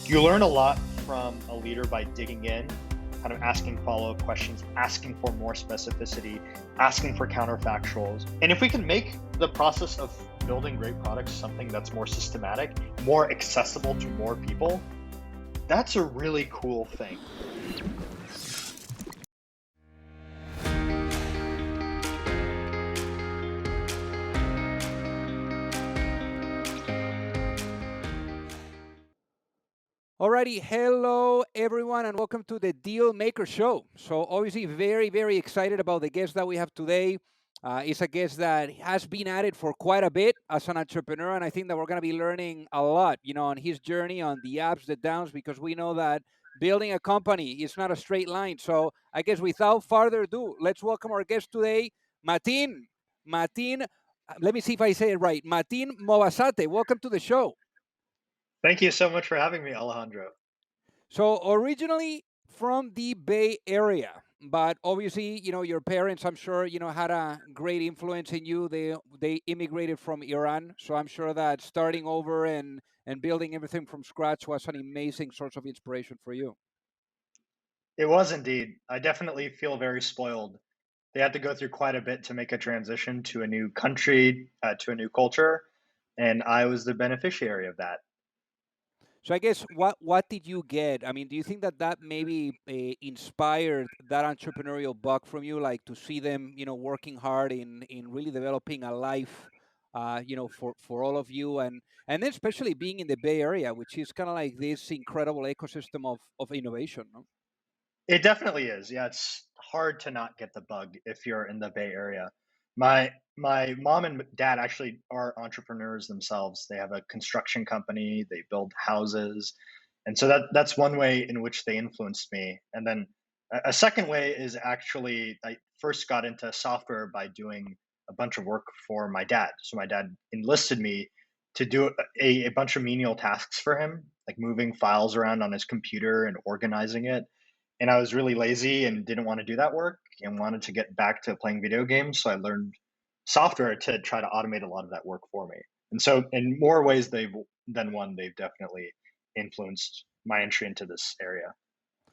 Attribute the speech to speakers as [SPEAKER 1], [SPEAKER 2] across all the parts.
[SPEAKER 1] You learn a lot from a leader by digging in, kind of asking follow-up questions, asking for more specificity, asking for counterfactuals. And if we can make the process of building great products something that's more systematic, more accessible to more people, that's a really cool thing.
[SPEAKER 2] Alrighty, hello everyone, and welcome to the Deal Maker Show. So, obviously, very, very excited about the guest that we have today. It's a guest that has been at it for quite a bit as an entrepreneur, and I think that we're going to be learning a lot, on his journey, on the ups, the downs, because we know that building a company is not a straight line. So, I guess without further ado, let's welcome our guest today, Matin. Matin, let me see if I say it right. Matin Movassate, welcome to the show.
[SPEAKER 1] Thank you so much for having me, Alejandro.
[SPEAKER 2] So originally from the Bay Area, but obviously, your parents, I'm sure, had a great influence in you. They immigrated from Iran, so I'm sure that starting over and building everything from scratch was an amazing source of inspiration for you.
[SPEAKER 1] It was indeed. I definitely feel very spoiled. They had to go through quite a bit to make a transition to a new country, to a new culture, and I was the beneficiary of that.
[SPEAKER 2] So I guess what did you get? I mean, do you think that maybe inspired that entrepreneurial bug from you, like to see them, working hard in really developing a life, for all of you, and then especially being in the Bay Area, which is kind of like this incredible ecosystem of innovation, no?
[SPEAKER 1] It definitely is. Yeah, it's hard to not get the bug if you're in the Bay Area. My mom and dad actually are entrepreneurs themselves. They have a construction company, they build houses. And so that's one way in which they influenced me. And then a second way is actually I first got into software by doing a bunch of work for my dad. So my dad enlisted me to do a bunch of menial tasks for him, like moving files around on his computer and organizing it, and I was really lazy and didn't want to do that work and wanted to get back to playing video games. So I learned software to try to automate a lot of that work for me. And so, in more ways than one, they've definitely influenced my entry into this area.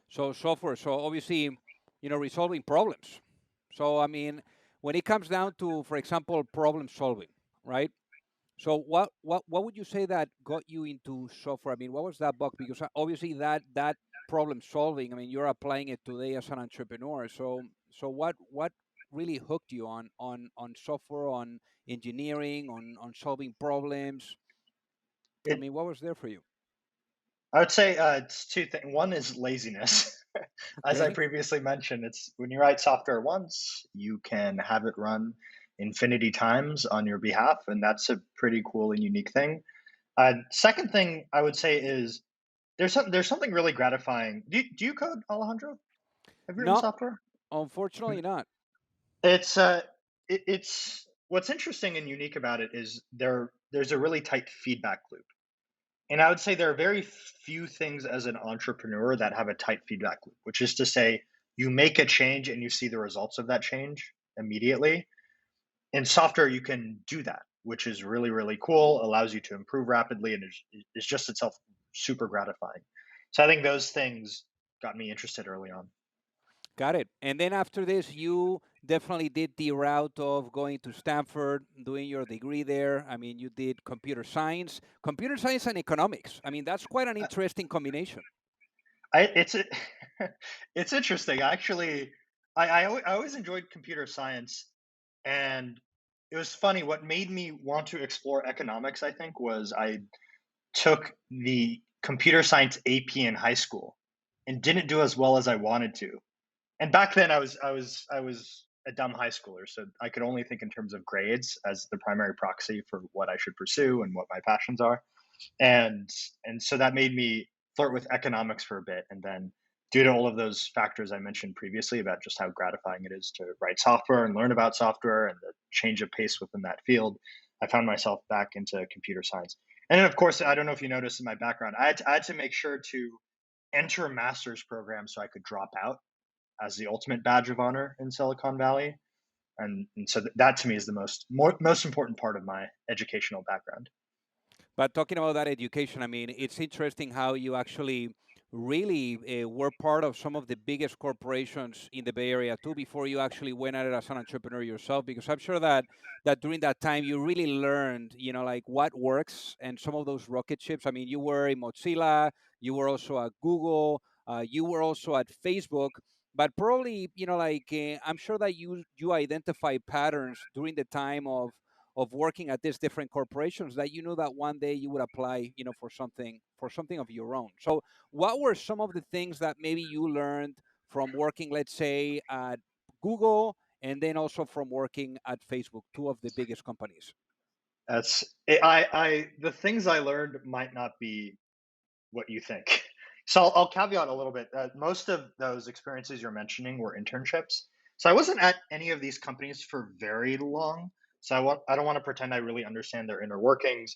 [SPEAKER 2] So software, so obviously, resolving problems. So I mean, when it comes down to, for example, problem solving, right? So what would you say that got you into software? I mean, what was that bug? Because obviously that problem solving, I mean, you're applying it today as an entrepreneur. So what really hooked you on software, on engineering, on solving problems? I
[SPEAKER 1] It,
[SPEAKER 2] mean, what was there for you?
[SPEAKER 1] I would say it's two things. One is laziness. As I
[SPEAKER 2] Okay.
[SPEAKER 1] previously mentioned, it's when you write software once, you can have it run infinity times on your behalf, and that's a pretty cool and unique thing. Second thing I would say is there's something really gratifying. Do you code, Alejandro? Have you written
[SPEAKER 2] No,
[SPEAKER 1] software?
[SPEAKER 2] unfortunately not.
[SPEAKER 1] It's it's what's interesting and unique about it is there's a really tight feedback loop. And I would say there are very few things as an entrepreneur that have a tight feedback loop, which is to say you make a change and you see the results of that change immediately. In software, you can do that, which is really, really cool, allows you to improve rapidly, and is just itself super gratifying. So I think those things got me interested early on.
[SPEAKER 2] Got it. And then after this, you definitely did the route of going to Stanford, doing your degree there. I mean, you did computer science and economics. I mean, that's quite an interesting combination.
[SPEAKER 1] It's it's interesting. Actually, I always enjoyed computer science, and it was funny. What made me want to explore economics, I think, was I took the computer science AP in high school and didn't do as well as I wanted to. And back then, I was a dumb high schooler, so I could only think in terms of grades as the primary proxy for what I should pursue and what my passions are, and so that made me flirt with economics for a bit, and then due to all of those factors I mentioned previously about just how gratifying it is to write software and learn about software and the change of pace within that field, I found myself back into computer science. And then, of course, I don't know if you noticed in my background, I had to make sure to enter a master's program so I could drop out as the ultimate badge of honor in Silicon Valley. And so that to me is the most important part of my educational background.
[SPEAKER 2] But talking about that education, I mean, it's interesting how you actually really were part of some of the biggest corporations in the Bay Area too before you actually went at it as an entrepreneur yourself. Because I'm sure that during that time you really learned, like what works and some of those rocket ships. I mean, you were in Mozilla, you were also at Google, you were also at Facebook. But probably, I'm sure that you identify patterns during the time of working at these different corporations that you knew that one day you would apply for something of your own. So what were some of the things that maybe you learned from working, let's say, at Google and then also from working at Facebook, two of the biggest companies?
[SPEAKER 1] That's the things I learned might not be what you think. So I'll caveat a little bit. Most of those experiences you're mentioning were internships. So I wasn't at any of these companies for very long. So I don't want to pretend I really understand their inner workings.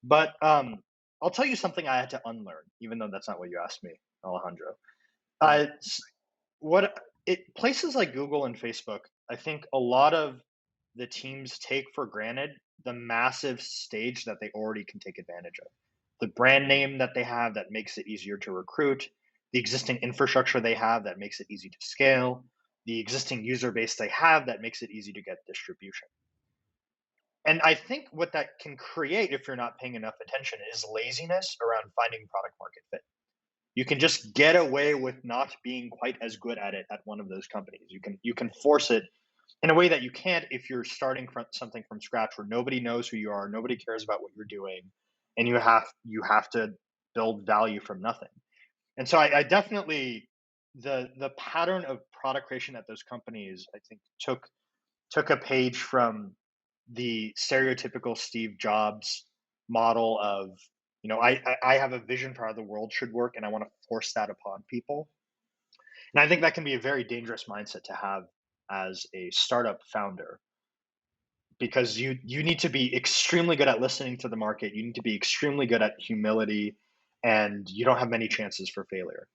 [SPEAKER 1] But I'll tell you something I had to unlearn, even though that's not what you asked me, Alejandro.
[SPEAKER 2] Right.
[SPEAKER 1] S- what it places like Google and Facebook, I think a lot of the teams take for granted the massive stage that they already can take advantage of. The brand name that they have that makes it easier to recruit, the existing infrastructure they have that makes it easy to scale, the existing user base they have that makes it easy to get distribution. And I think what that can create if you're not paying enough attention is laziness around finding product market fit. You can just get away with not being quite as good at it at one of those companies. You can force it in a way that you can't if you're starting from something from scratch where nobody knows who you are, nobody cares about what you're doing, and you have to build value from nothing. And so I definitely the pattern of product creation at those companies I think took a page from the stereotypical Steve Jobs model of I have a vision for how the world should work and I want to force that upon people. And I think that can be a very dangerous mindset to have as a startup founder because you need to be extremely good at listening to the market. You need to be extremely good at humility, and you don't have many chances for failure.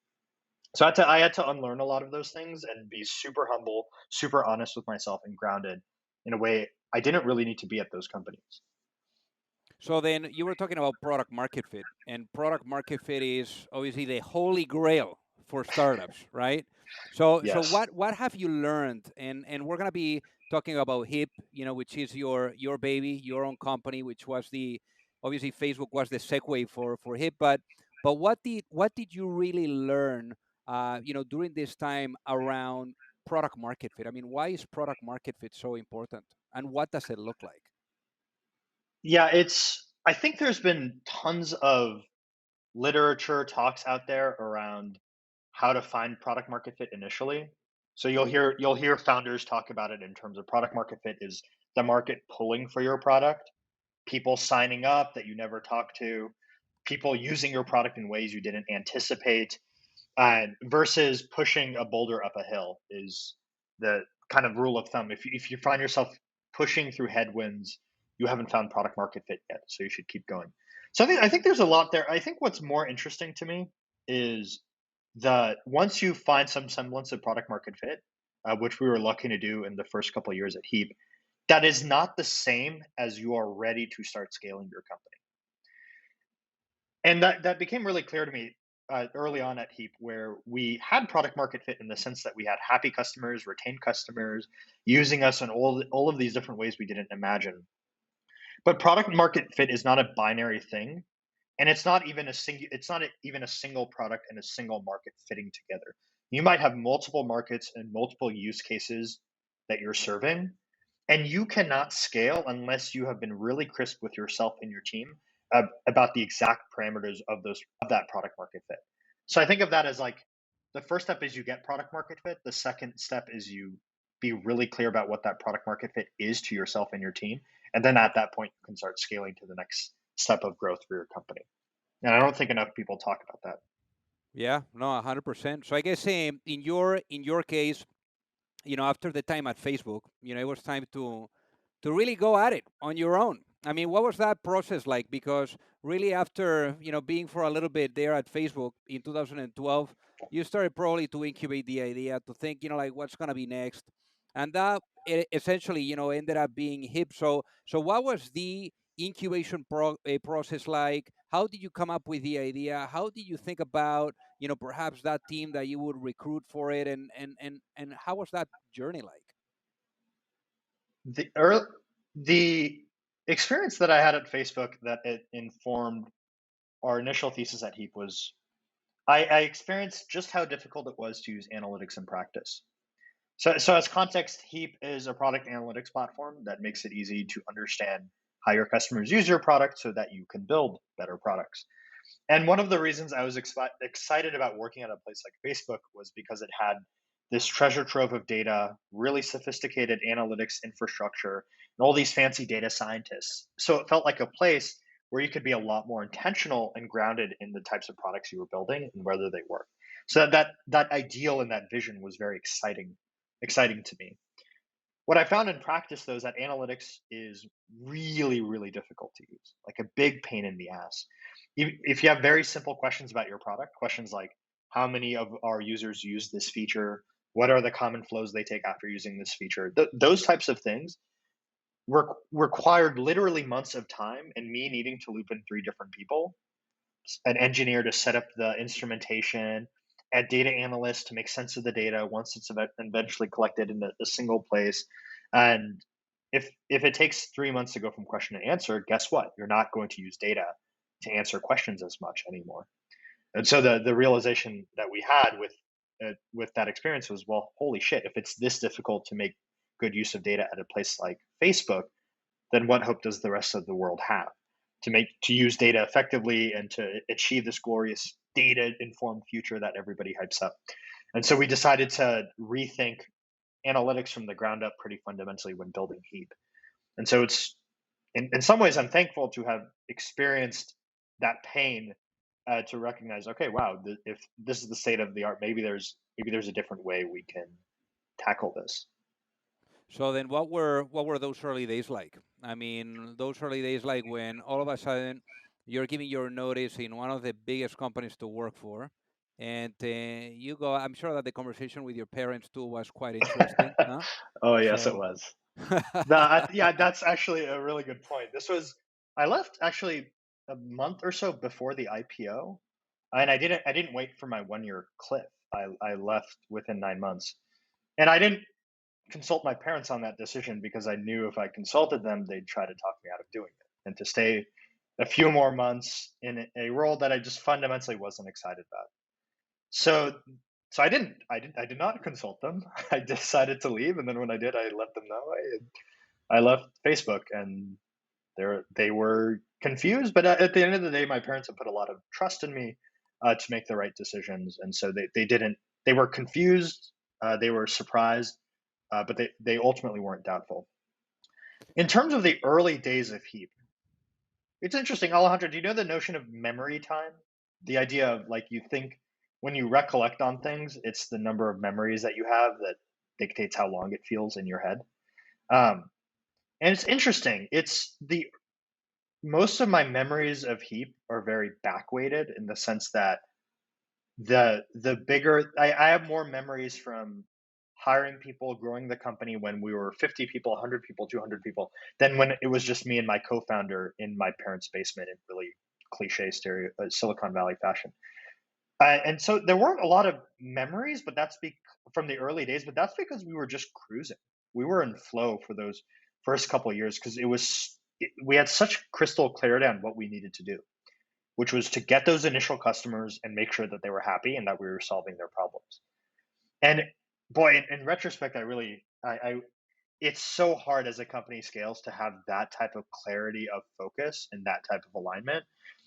[SPEAKER 1] So I had to unlearn a lot of those things and be super humble, super honest with myself, and grounded in a way I didn't really need to be at those companies.
[SPEAKER 2] So then you were talking about product market fit, and product market fit is obviously the holy grail for startups, right? So
[SPEAKER 1] Yes.
[SPEAKER 2] what have you learned? And we're gonna be talking about Heap, which is your baby, your own company, which was the obviously Facebook was the segue for Heap, but what did you really learn, during this time around product market fit? I mean, why is product market fit so important, and what does it look like?
[SPEAKER 1] Yeah, I think there's been tons of literature talks out there around how to find product market fit initially. So you'll hear founders talk about it in terms of product market fit is the market pulling for your product, people signing up that you never talked to, people using your product in ways you didn't anticipate, versus pushing a boulder up a hill is the kind of rule of thumb. If you find yourself pushing through headwinds, you haven't found product market fit yet, so you should keep going. So I think there's a lot there. I think what's more interesting to me is the once you find some semblance of product market fit, which we were lucky to do in the first couple of years at Heap, that is not the same as you are ready to start scaling your company. And that became really clear to me early on at Heap, where we had product market fit in the sense that we had happy customers, retained customers, using us in all of these different ways we didn't imagine. But product market fit is not a binary thing, and it's not even a single product and a single market fitting together. You might have multiple markets and multiple use cases that you're serving, and you cannot scale unless you have been really crisp with yourself and your team about the exact parameters of that product market fit. So I think of that as like the first step is you get product market fit. The second step is you be really clear about what that product market fit is to yourself and your team, and then at that point you can start scaling to the next step of growth for your company. And I don't think enough people talk about that.
[SPEAKER 2] Yeah, no, 100%. So I guess in your case, after the time at Facebook, it was time to really go at it on your own. I mean, what was that process like? Because really, after being for a little bit there at Facebook in 2012, you started probably to incubate the idea to think, like what's gonna be next, and that essentially, ended up being Hip. So what was the incubation process like? How did you come up with the idea? How did you think about, perhaps that team that you would recruit for it, and how was that journey like?
[SPEAKER 1] The early, the experience that I had at Facebook that it informed our initial thesis at Heap was I experienced just how difficult it was to use analytics in practice. So as context, Heap is a product analytics platform that makes it easy to understand how your customers use your product so that you can build better products. And one of the reasons I was excited about working at a place like Facebook was because it had this treasure trove of data, really sophisticated analytics infrastructure, and all these fancy data scientists. So it felt like a place where you could be a lot more intentional and grounded in the types of products you were building and whether they work. So that ideal and that vision was very exciting to me. What I found in practice, though, is that analytics is really, really difficult to use, like a big pain in the ass. If you have very simple questions about your product, questions like how many of our users use this feature, what are the common flows they take after using this feature, those types of things required literally months of time and me needing to loop in three different people, an engineer to set up the instrumentation, a data analyst to make sense of the data once it's eventually collected in a single place. And if it takes 3 months to go from question to answer, guess what? You're not going to use data to answer questions as much anymore. And so the realization that we had with that experience was, well, holy shit! If it's this difficult to make good use of data at a place like Facebook, then what hope does the rest of the world have to use data effectively and to achieve this glorious data informed future that everybody hypes up? And so we decided to rethink analytics from the ground up pretty fundamentally when building Heap. And so it's in some ways I'm thankful to have experienced that pain, to recognize, okay, wow, if this is the state of the art, maybe there's a different way we can tackle this.
[SPEAKER 2] So then, what were those early days like? I mean, those early days like when all of a sudden you're giving your notice in one of the biggest companies to work for, and you go. I'm sure that the conversation with your parents too was quite interesting, huh?
[SPEAKER 1] Oh yes, it
[SPEAKER 2] So,
[SPEAKER 1] was. Yeah, that's actually a really good point. I left actually a month or so before the IPO, and I didn't wait for my 1 year cliff. I left within 9 months, and I didn't consult my parents on that decision because I knew if I consulted them, they'd try to talk me out of doing it, and to stay a few more months in a role that I just fundamentally wasn't excited about. So I did not consult them. I decided to leave, and then when I did, I let them know I left Facebook, and they were confused. But at the end of the day, my parents have put a lot of trust in me, to make the right decisions, and so they didn't. They were confused, they were surprised, but they ultimately weren't doubtful. In terms of the early days of Heap, it's interesting, Alejandro. Do you know the notion of memory time? The idea of, like, you think when you recollect on things, it's the number of memories that you have that dictates how long it feels in your head. Um, and it's interesting. It's the Most of my memories of Heap are very backweighted in the sense that the bigger I have more memories from hiring people, growing the company when we were 50 people, 100 people, 200 people, than when it was just me and my co-founder in my parents' basement in really cliche stereo Silicon Valley fashion. And so there weren't a lot of memories, but from the early days. But that's because we were just cruising. We were in flow for those first couple of years because we had such crystal clarity on what we needed to do, which was to get those initial customers and make sure that they were happy and that we were solving their problems. And boy, in retrospect, it's so hard as a company scales to have that type of clarity of focus and that type of alignment.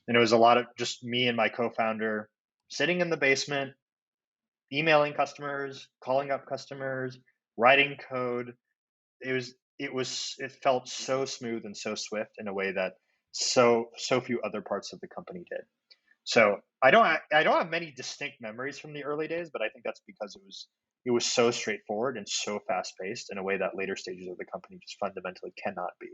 [SPEAKER 1] And it was a lot of just me and my co-founder sitting in the basement, emailing customers, calling up customers, writing code. It felt so smooth and so swift in a way that so few other parts of the company did. So I don't have many distinct memories from the early days, but I think that's because it was so straightforward and so fast paced in a way that later stages of the company just fundamentally cannot be.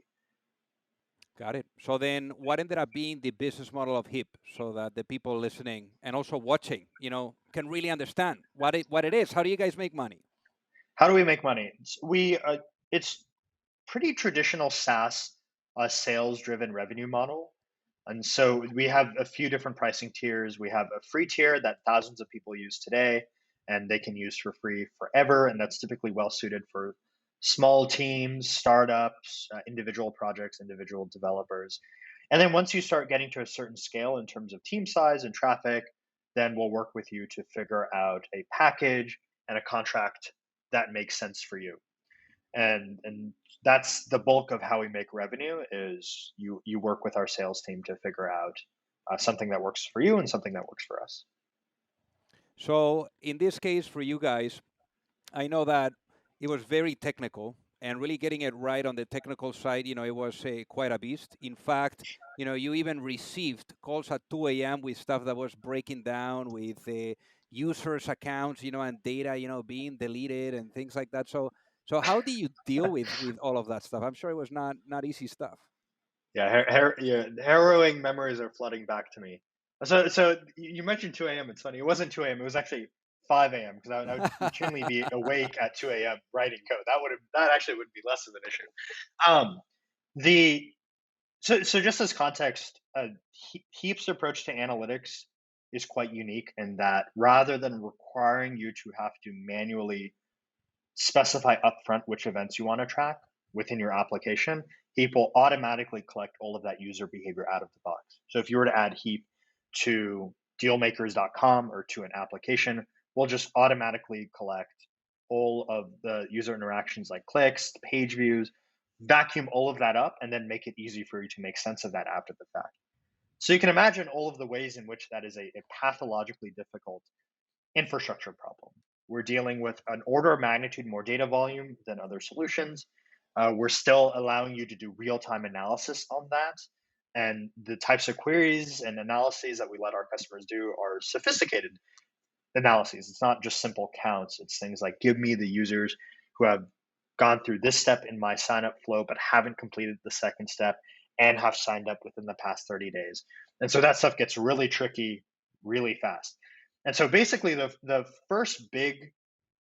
[SPEAKER 2] got it. So then, what ended up being the business model of Hip, so that the people listening and also watching, can really understand what it is? How do you guys make money?
[SPEAKER 1] How do we make money? It's pretty traditional SaaS a sales-driven revenue model. And so we have a few different pricing tiers. We have a free tier that thousands of people use today, and they can use for free forever. And that's typically well suited for small teams, startups, individual projects, individual developers. And then once you start getting to a certain scale in terms of team size and traffic, then we'll work with you to figure out a package and a contract that makes sense for you. And that's the bulk of how we make revenue is you work with our sales team to figure out something that works for you and something that works for us.
[SPEAKER 2] So in this case, for you guys, I know that it was very technical and really getting it right on the technical side, it was quite a beast. In fact, you even received calls at 2 a.m. with stuff that was breaking down with users' accounts, and data, being deleted and things like that. So how do you deal with all of that stuff? I'm sure it was not easy stuff.
[SPEAKER 1] Yeah, yeah, harrowing memories are flooding back to me. So you mentioned 2 a.m. It's funny. It wasn't 2 a.m. It was actually 5 a.m. because I would routinely be awake at 2 a.m. writing code. That actually would be less of an issue. Um, the so just as context, Heap's approach to analytics is quite unique in that rather than requiring you to have to manually specify upfront which events you want to track within your application, Heap will automatically collect all of that user behavior out of the box. So if you were to add Heap to dealmakers.com or to an application, we'll just automatically collect all of the user interactions like clicks, page views, vacuum all of that up, and then make it easy for you to make sense of that after the fact. So you can imagine all of the ways in which that is a pathologically difficult infrastructure problem. We're dealing with an order of magnitude more data volume than other solutions. We're still allowing you to do real time analysis on that. And the types of queries and analyses that we let our customers do are sophisticated analyses. It's not just simple counts, it's things like give me the users who have gone through this step in my sign up flow but haven't completed the second step and have signed up within the past 30 days. And so that stuff gets really tricky really fast. And so basically, the first big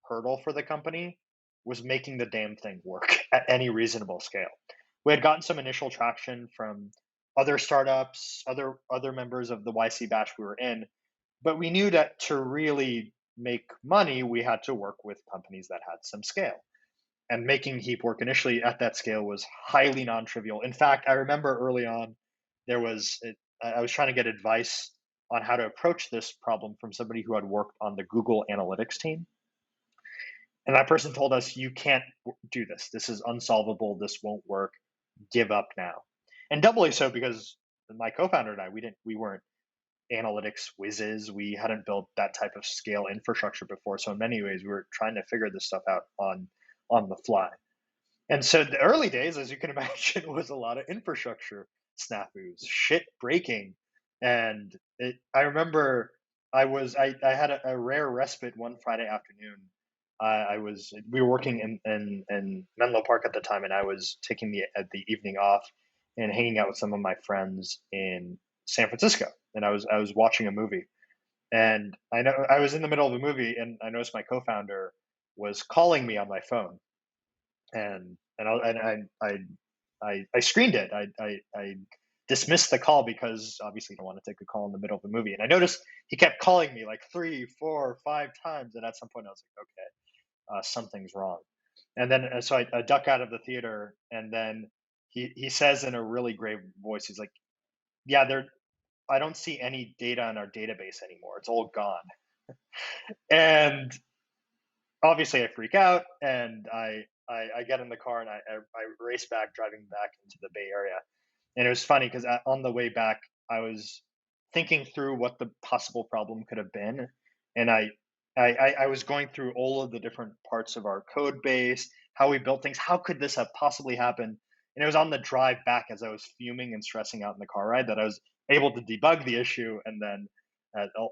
[SPEAKER 1] hurdle for the company was making the damn thing work at any reasonable scale. We had gotten some initial traction from other startups, other members of the YC batch we were in, but we knew that to really make money, we had to work with companies that had some scale. And making Heap work initially at that scale was highly non-trivial. In fact, I remember early on, I was trying to get advice on how to approach this problem from somebody who had worked on the Google Analytics team. And that person told us, you can't do this. This is unsolvable. This won't work. Give up now. And doubly so because my co-founder and I, we weren't analytics whizzes. We hadn't built that type of scale infrastructure before. So in many ways, we were trying to figure this stuff out on the fly. And so the early days, as you can imagine, was a lot of infrastructure snafus, shit breaking. And I remember I had a rare respite one Friday afternoon. We were working in Menlo Park at the time, and I was taking the evening off and hanging out with some of my friends in San Francisco. And I was watching a movie, and I know I was in the middle of a movie, and I noticed my co-founder was calling me on my phone, and I screened it. I dismissed the call because obviously you don't want to take a call in the middle of the movie. And I noticed he kept calling me like 3, 4, 5 times, and at some point I was like, okay, something's wrong. And then so I duck out of the theater, and then he says in a really grave voice, he's like, "Yeah, I don't see any data in our database anymore. It's all gone." And obviously I freak out, and I get in the car, and I race back, driving back into the Bay Area. And it was funny because on the way back, I was thinking through what the possible problem could have been. And I was going through all of the different parts of our code base, how we built things, how could this have possibly happened? And it was on the drive back as I was fuming and stressing out in the car ride that I was able to debug the issue. And then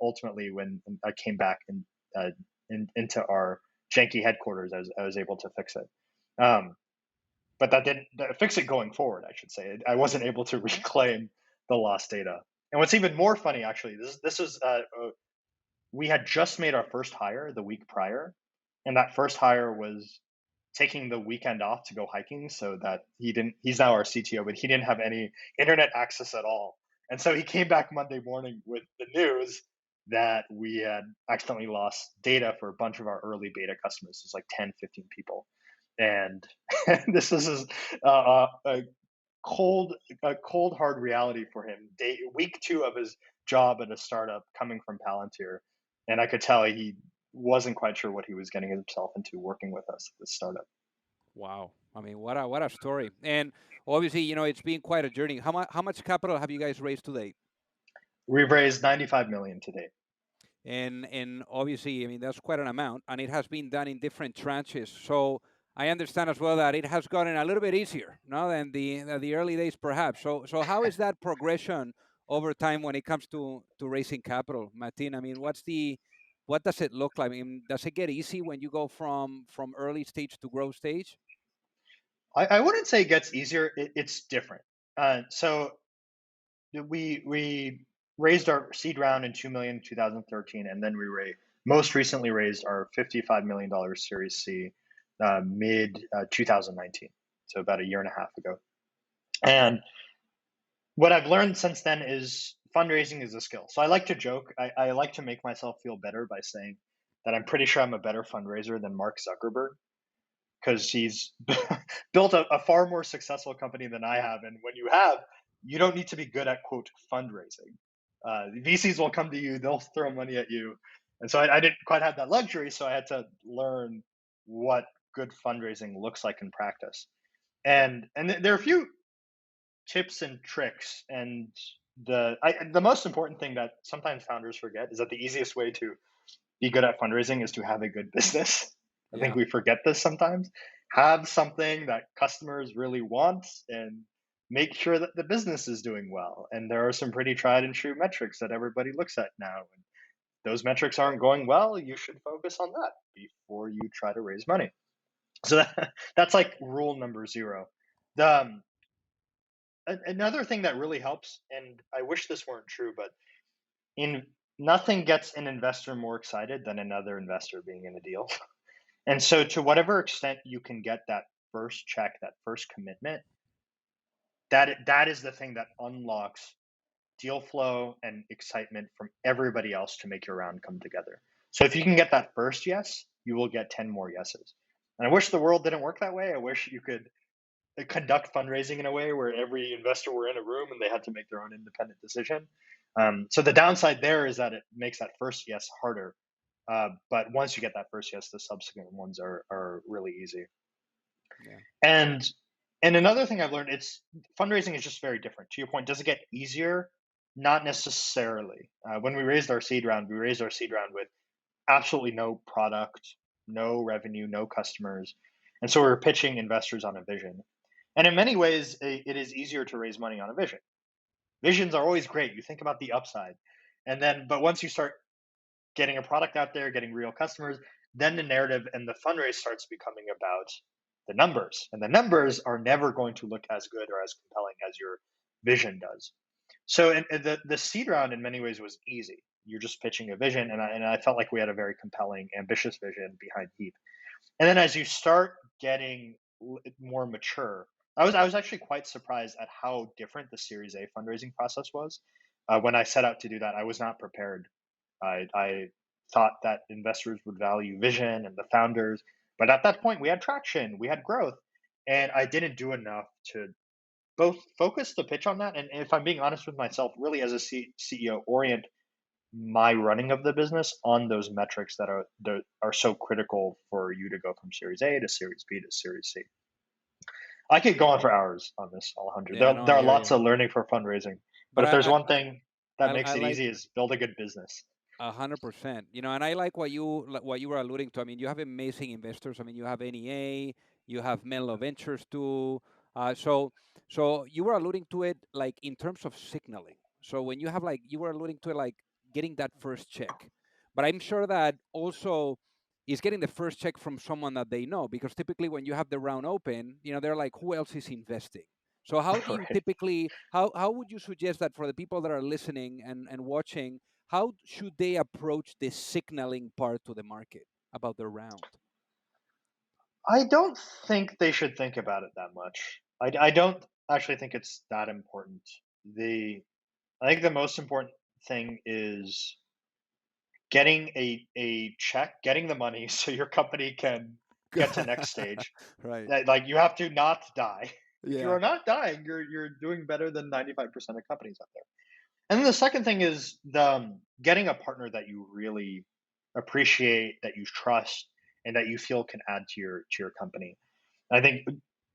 [SPEAKER 1] ultimately, when I came back into our janky headquarters, I was able to fix it. But that didn't fix it going forward, I should say. I wasn't able to reclaim the lost data. And what's even more funny, actually, this was we had just made our first hire the week prior, and that first hire was taking the weekend off to go hiking, so that he's now our CTO, but he didn't have any internet access at all. And so he came back Monday morning with the news that we had accidentally lost data for a bunch of our early beta customers. It's like 10, 15 people. And this is cold a cold hard reality for him. Week 2 of his job at a startup, coming from Palantir, and I could tell he wasn't quite sure what he was getting himself into working with us at this startup.
[SPEAKER 2] Wow. I mean, what a story. And obviously, it's been quite a journey. How much capital have you guys raised today?
[SPEAKER 1] We've raised 95 million to date.
[SPEAKER 2] And obviously, I mean, that's quite an amount, and it has been done in different tranches. So I understand as well that it has gotten a little bit easier, no, than the early days, perhaps. So how is that progression over time when it comes to raising capital, Martin? I mean, what does it look like? I mean, does it get easy when you go from early stage to growth stage?
[SPEAKER 1] I wouldn't say it gets easier. It's different. So we raised our seed round in 2 million in 2013, and then most recently raised our $55 million Series C mid 2019, so about a year and a half ago. And what I've learned since then is fundraising is a skill. So I like to joke. I like to make myself feel better by saying that I'm pretty sure I'm a better fundraiser than Mark Zuckerberg, because he's built a far more successful company than I have. And when you don't need to be good at quote fundraising. VCs will come to you, they'll throw money at you. And so I didn't quite have that luxury. So I had to learn what good fundraising looks like in practice. And there are a few tips and tricks. And the most important thing that sometimes founders forget is that the easiest way to be good at fundraising is to have a good business. I think
[SPEAKER 2] Yeah.
[SPEAKER 1] we forget this sometimes. Have something that customers really want, and make sure that the business is doing well. And there are some pretty tried and true metrics that everybody looks at now. And those metrics aren't going well, you should focus on that before you try to raise money. So that's like rule number 0. The another thing that really helps, and I wish this weren't true, but in nothing gets an investor more excited than another investor being in a deal. And so, to whatever extent you can get that first check, that first commitment, that is the thing that unlocks deal flow and excitement from everybody else to make your round come together. So if you can get that first yes, you will get 10 more yeses. And I wish the world didn't work that way. I wish you could conduct fundraising in a way where every investor were in a room and they had to make their own independent decision. So the downside there is that it makes that first yes harder. But once you get that first yes, the subsequent ones are really easy.
[SPEAKER 2] Yeah.
[SPEAKER 1] And and another thing I've learned, it's fundraising is just very different. To your point, does it get easier? Not necessarily. When we raised our seed round, we raised our seed round with absolutely no product, no revenue, no customers, and so we were pitching investors on a vision. And in many ways, it is easier to raise money on a vision. Visions are always great. You think about the upside, but once you start getting a product out there, getting real customers, then the narrative and the fundraise starts becoming about the numbers. And the numbers are never going to look as good or as compelling as your vision does. So the seed round in many ways was easy. You're just pitching a vision, and I felt like we had a very compelling, ambitious vision behind Heap. And then as you start getting more mature, I was actually quite surprised at how different the Series A fundraising process was. When I set out to do that, I was not prepared. I thought that investors would value vision and the founders, but at that point, we had traction, we had growth, and I didn't do enough to both focus the pitch on that, and if I'm being honest with myself, really as a CEO, orient my running of the business on those metrics that are so critical for you to go from Series A to Series B to Series C. I could go on for hours on this, Alejandro.
[SPEAKER 2] Yeah, no,
[SPEAKER 1] There
[SPEAKER 2] I
[SPEAKER 1] are
[SPEAKER 2] hear
[SPEAKER 1] lots
[SPEAKER 2] you.
[SPEAKER 1] of learning for fundraising, but
[SPEAKER 2] But
[SPEAKER 1] if there's one thing that
[SPEAKER 2] I
[SPEAKER 1] makes it
[SPEAKER 2] like
[SPEAKER 1] easy is build a good business.
[SPEAKER 2] 100%. And I like what you were alluding to. I mean, you have amazing investors. I mean, you have NEA, you have Menlo Ventures too. So you were alluding to it like in terms of signaling. So when you have like you were alluding to it like getting that first check, but I'm sure that also is getting the first check from someone that they know, because typically when you have the round open, they're like, who else is investing? So how do you
[SPEAKER 1] Right.
[SPEAKER 2] typically how would you suggest that for the people that are listening and watching, how should they approach the signaling part to the market about their round?
[SPEAKER 1] I don't think they should think about it that much. I don't actually think it's that important. The I think the most important thing is getting a check, getting the money so your company can get to next stage.
[SPEAKER 2] Right.
[SPEAKER 1] Like you have to not die. If you
[SPEAKER 2] Yeah.
[SPEAKER 1] are not dying, you're doing better than 95% of companies out there. And then the second thing is getting a partner that you really appreciate, that you trust, and that you feel can add to your company. I think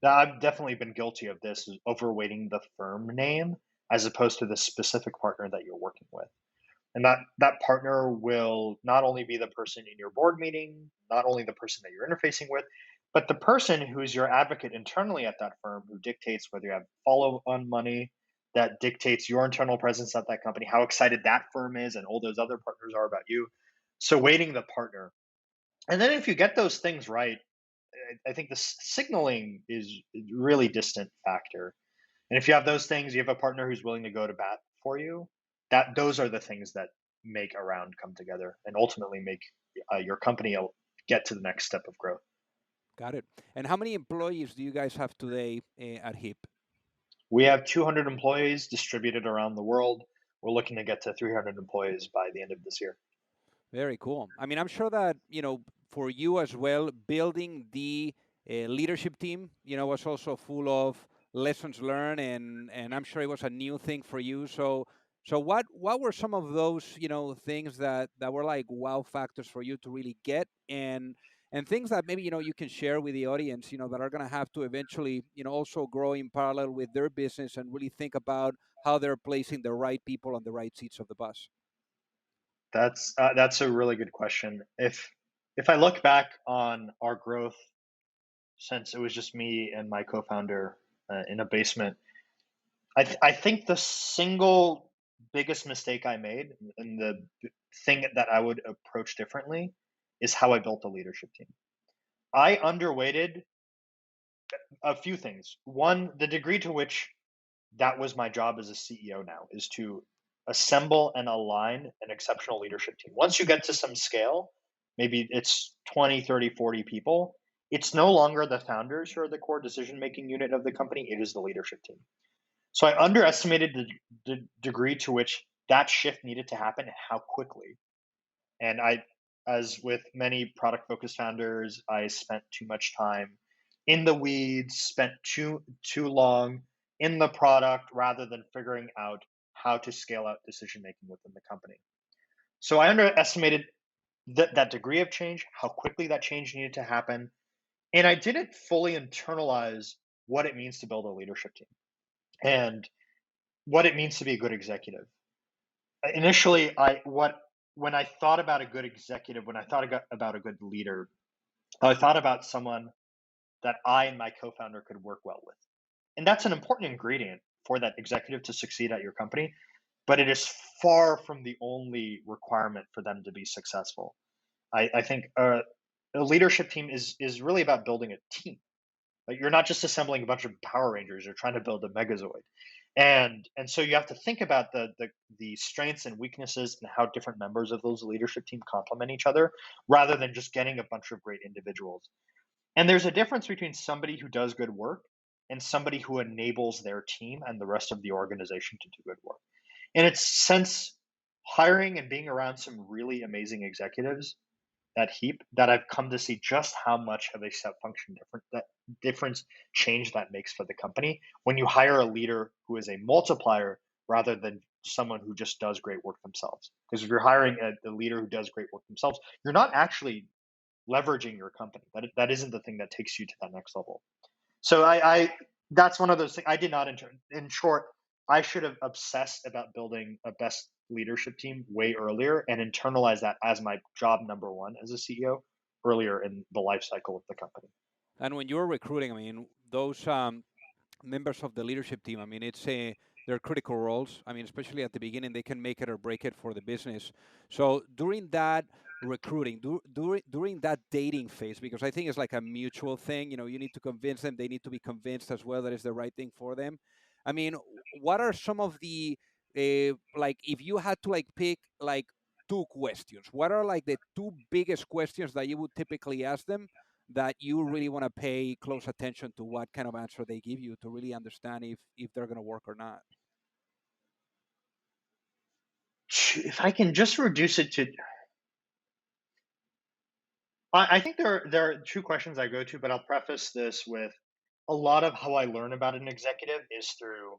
[SPEAKER 1] I've definitely been guilty of this, is overweighting the firm name as opposed to the specific partner that you're working with. And that partner will not only be the person in your board meeting, not only the person that you're interfacing with, but the person who's your advocate internally at that firm who dictates whether you have follow on money, that dictates your internal presence at that company, how excited that firm is, and all those other partners are about you. So, weighting the partner. And then if you get those things right, I think the signaling is a really distant factor. And if you have those things, you have a partner who's willing to go to bat for you. That those are the things that make a round come together and ultimately make your company get to the next step of growth.
[SPEAKER 2] Got it. And how many employees do you guys have today at Heap?
[SPEAKER 1] We have 200 employees distributed around the world. We're looking to get to 300 employees by the end of this year.
[SPEAKER 2] Very cool. I mean, I'm sure that, for you as well, building the leadership team, was also full of lessons learned, and I'm sure it was a new thing for you. So what were some of those, things that were like wow factors for you to really get, and things that maybe, you can share with the audience, that are going to have to eventually, also grow in parallel with their business and really think about how they're placing the right people on the right seats of the bus.
[SPEAKER 1] That's a really good question. If I look back on our growth since it was just me and my co-founder in a basement, I think the single biggest mistake I made, and the thing that I would approach differently, is how I built a leadership team. I underweighted a few things. One, the degree to which that was my job as a CEO now is to assemble and align an exceptional leadership team. Once you get to some scale, maybe it's 20, 30, 40 people, it's no longer the founders who are the core decision making unit of the company, it is the leadership team. So I underestimated the degree to which that shift needed to happen and how quickly. And as with many product focused founders, I spent too much time in the weeds, spent too long in the product rather than figuring out how to scale out decision making within the company. So I underestimated that degree of change, how quickly that change needed to happen, and I didn't fully internalize what it means to build a leadership team and what it means to be a good executive. Initially, I what when I thought about a good executive, when I thought about a good leader, I thought about someone that I and my co-founder could work well with. And that's an important ingredient for that executive to succeed at your company, but it is far from the only requirement for them to be successful. I think a leadership team is really about building a team. Like you're not just assembling a bunch of Power Rangers, you're trying to build a Megazord. And so you have to think about the strengths and weaknesses and how different members of those leadership team complement each other rather than just getting a bunch of great individuals. And there's a difference between somebody who does good work and somebody who enables their team and the rest of the organization to do good work. And it's since hiring and being around some really amazing executives at Heap that I've come to see just how much of a step function difference change that makes for the company when you hire a leader who is a multiplier rather than someone who just does great work themselves. Because if you're hiring a leader who does great work themselves, you're not actually leveraging your company. That isn't the thing that takes you to that next level. So I that's one of those things I did not intern. In short, I should have obsessed about building a best leadership team way earlier and internalize that as my job number one as a CEO earlier in the life cycle of the company.
[SPEAKER 2] And when you're recruiting, I mean, those members of the leadership team, I mean, they're critical roles. I mean, especially at the beginning, they can make it or break it for the business. So during that recruiting, during that dating phase, because I think it's like a mutual thing. You need to convince them; they need to be convinced as well that it's the right thing for them. I mean, what are some of the like if you had to like pick like two questions, what are like the two biggest questions that you would typically ask them? that you really want to pay close attention to what kind of answer they give you to really understand if they're going to work or not?
[SPEAKER 1] If I can just reduce it to, I think there are two questions I go to, but I'll preface this with a lot of how I learn about an executive is through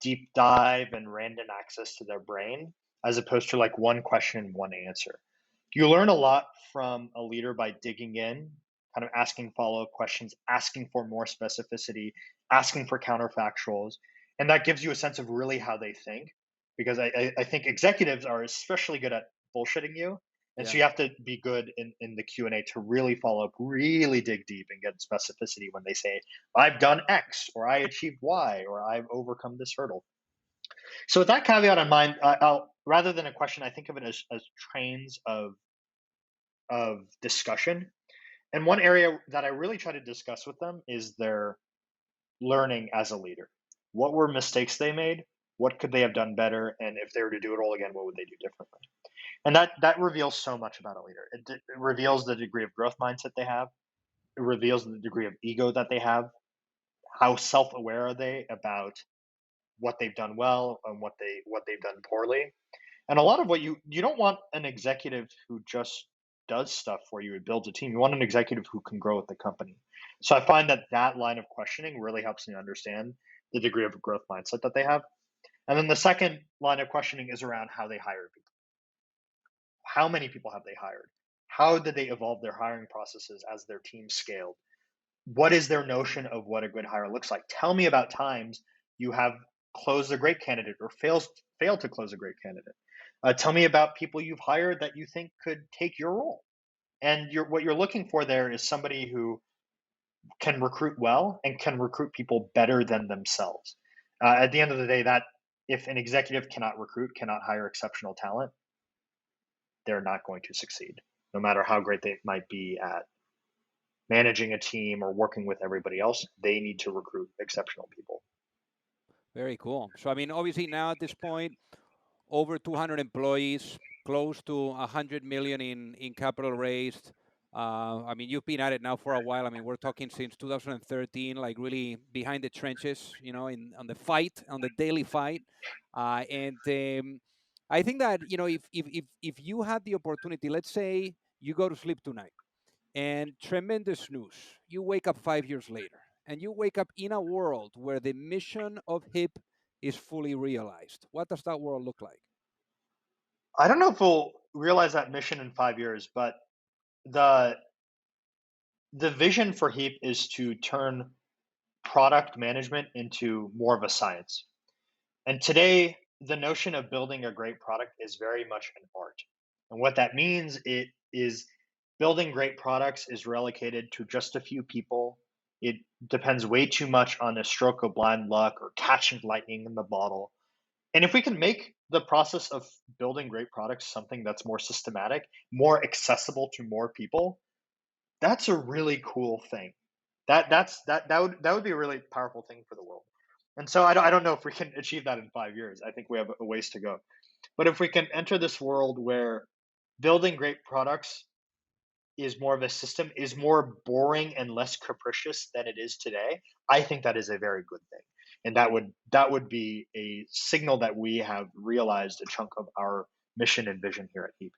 [SPEAKER 1] deep dive and random access to their brain, as opposed to like one question, one answer. You learn a lot from a leader by digging in, kind of asking follow up questions, asking for more specificity, asking for counterfactuals. And that gives you a sense of really how they think. Because I think executives are especially good at bullshitting you. And so
[SPEAKER 2] Yeah.
[SPEAKER 1] you have to be good in the Q&A to really follow up, really dig deep and get specificity when they say, I've done X, or I achieved Y, or I've overcome this hurdle. So with that caveat in mind, I'll rather than a question, I think of it as trains of discussion. And one area that I really try to discuss with them is their learning as a leader. What were mistakes they made? What could they have done better? And if they were to do it all again, what would they do differently? And that reveals so much about a leader. It reveals the degree of growth mindset they have. It reveals the degree of ego that they have. How self-aware are they about what they've done well and what they've done poorly? And a lot of what you don't want an executive who just does stuff for you and builds a team. You want an executive who can grow with the company. So I find that line of questioning really helps me understand the degree of growth mindset that they have. And then the second line of questioning is around how they hire people. How many people have they hired? How did they evolve their hiring processes as their team scaled? What is their notion of what a good hire looks like? Tell me about times you have closed a great candidate or failed to close a great candidate. Tell me about people you've hired that you think could take your role. And what you're looking for there is somebody who can recruit well and can recruit people better than themselves. At the end of the day, that if an executive cannot recruit, cannot hire exceptional talent, they're not going to succeed, no matter how great they might be at managing a team or working with everybody else. They need to recruit exceptional people.
[SPEAKER 2] Very cool. So, I mean, obviously now at this point, over 200 employees, close to 100 million in capital raised. I mean, you've been at it now for a while. I mean, we're talking since 2013, like really behind the trenches, in on the fight, on the daily fight. And I think that if you had the opportunity, let's say you go to sleep tonight and tremendous news, you wake up 5 years later, and you wake up in a world where the mission of Heap is fully realized. What does that world look like?
[SPEAKER 1] I don't know if we'll realize that mission in 5 years, but the the vision for Heap is to turn product management into more of a science. And today, the notion of building a great product is very much an art. And what that means it is building great products is relegated to just a few people. It depends way too much on a stroke of blind luck or catching lightning in the bottle. And if we can make the process of building great products something that's more systematic, more accessible to more people, that's a really cool thing. That would be a really powerful thing for the world. And so I don't know if we can achieve that in 5 years. I think we have a ways to go. But if we can enter this world where building great products is more of a system, is more boring and less capricious than it is today, I think that is a very good thing. And that would be a signal that we have realized a chunk of our mission and vision here at Heap.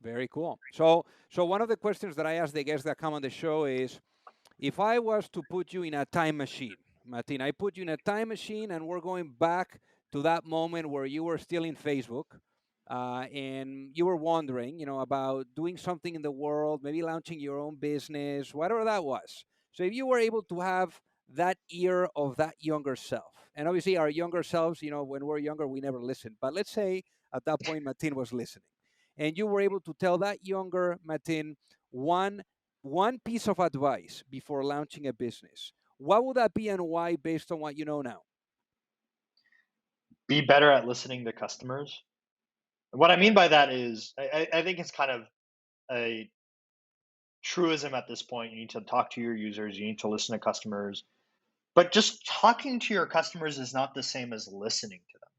[SPEAKER 2] Very cool. So one of the questions that I ask the guests that come on the show is, if I was to put you in a time machine, Martin, I put you in a time machine and we're going back to that moment where you were still in Facebook, and you were wondering, about doing something in the world, maybe launching your own business, whatever that was. So if you were able to have that ear of that younger self, and obviously our younger selves, when we're younger, we never listen. But let's say at that point, Martin was listening, and you were able to tell that younger Martin one piece of advice before launching a business, what would that be and why, based on what you know now?
[SPEAKER 1] Be better at listening to customers. What I mean by that is, I think it's kind of a truism at this point. You need to talk to your users, you need to listen to customers, but just talking to your customers is not the same as listening to them.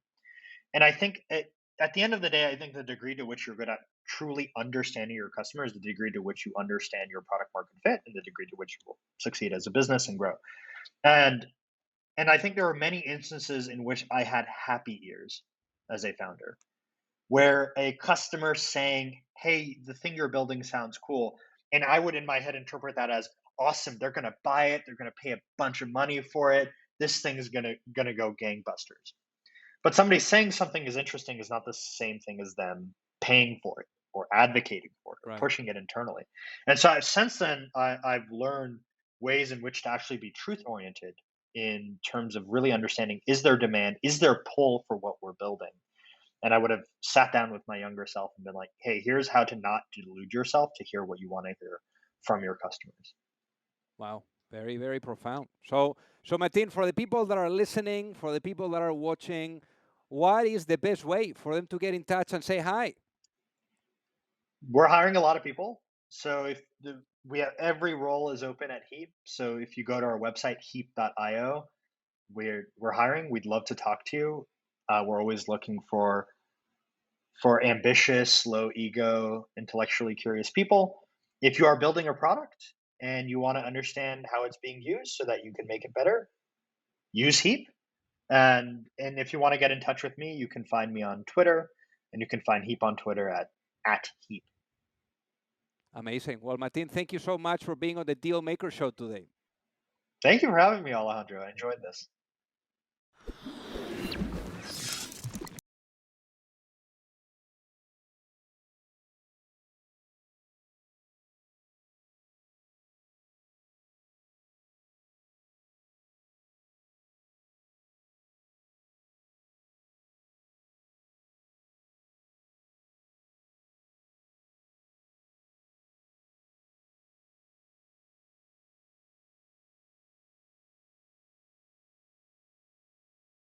[SPEAKER 1] And I think at the end of the day, I think the degree to which you're good at truly understanding your customer is the degree to which you understand your product market fit and the degree to which you will succeed as a business and grow. And and I think there are many instances in which I had happy ears as a founder, where a customer saying, "Hey, the thing you're building sounds cool," and I would in my head interpret that as awesome. They're going to buy it. They're going to pay a bunch of money for it. This thing is going to go gangbusters. But somebody saying something is interesting is not the same thing as them paying for it or advocating for it or
[SPEAKER 2] Right.
[SPEAKER 1] pushing it internally. And so since then, I've learned ways in which to actually be truth oriented in terms of really understanding, is there demand, is there pull for what we're building? And I would have sat down with my younger self and been like, hey, here's how to not delude yourself to hear what you want to hear from your customers.
[SPEAKER 2] Wow. Very, very profound. So Martin, for the people that are listening, for the people that are watching, what is the best way for them to get in touch and say hi?
[SPEAKER 1] We're hiring a lot of people. So we have every role is open at Heap. So if you go to our website, heap.io, we're hiring. We'd love to talk to you. We're always looking for ambitious, low ego, intellectually curious people. If you are building a product and you want to understand how it's being used so that you can make it better, use Heap. And if you want to get in touch with me, you can find me on Twitter, and you can find Heap on Twitter at Heap.
[SPEAKER 2] Amazing. Well, Martin, thank you so much for being on the Deal Maker Show today.
[SPEAKER 1] Thank you for having me, Alejandro. I enjoyed this.